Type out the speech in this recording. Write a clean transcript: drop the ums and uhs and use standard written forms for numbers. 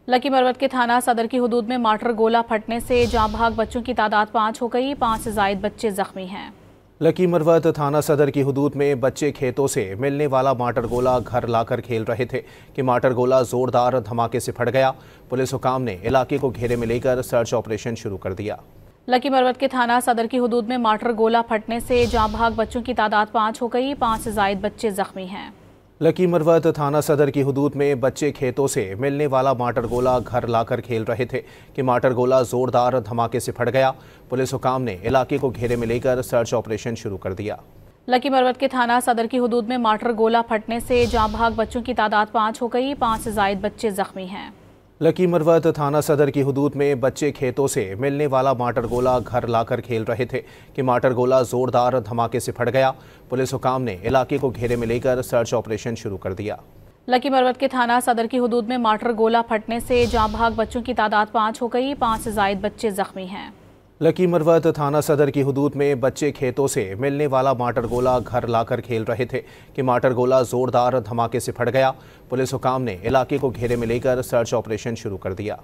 Lucky Marwat के थाना सदर की हुदूद में मार्टर गोला फटने से जाँ भाग बच्चों की तादाद 5 हो गई। 5 से जायद बच्चे जख्मी हैं। लकी मरवत थाना सदर की हुदूद में बच्चे खेतों से मिलने वाला मार्टर गोला घर लाकर खेल रहे थे कि मार्टर गोला जोरदार धमाके से फट गया। पुलिस हुकाम ने इलाके को घेरे में लेकर सर्च ऑपरेशन शुरू कर दिया। लकी मरवत के थाना सदर की हुदूद में मार्टर गोला फटने से जाँ भाग बच्चों की तादाद 5 हो गई। 5 से जायद बच्चे जख्मी हैं। लकी मरवत थाना सदर की हुदूद में बच्चे खेतों से मिलने वाला मार्टर गोला घर लाकर खेल रहे थे कि मार्टर गोला जोरदार धमाके से फट गया। पुलिस हुकाम ने इलाके को घेरे में लेकर सर्च ऑपरेशन शुरू कर दिया। लकी मरवत के थाना सदर की हुदूद में मार्टर गोला फटने से जाँ भाग बच्चों की तादाद 5 हो गई। 5 से जायद बच्चे जख्मी हैं। लकी मरवत थाना सदर की हुदूद में बच्चे खेतों से मिलने वाला मार्टर गोला घर लाकर खेल रहे थे कि मार्टर गोला जोरदार धमाके से फट गया। पुलिस हुकाम ने इलाके को घेरे में लेकर सर्च ऑपरेशन शुरू कर दिया। लकी मरवत के थाना सदर की हुदूद में मार्टर गोला फटने से जाँ भाग बच्चों की तादाद 5 हो गई। 5 से जायद बच्चे जख्मी हैं। लकी मरवत थाना सदर की हुदूद में बच्चे खेतों से मिलने वाला मार्टर गोला घर लाकर खेल रहे थे कि मार्टर गोला जोरदार धमाके से फट गया। पुलिस हुकाम ने इलाके को घेरे में लेकर सर्च ऑपरेशन शुरू कर दिया।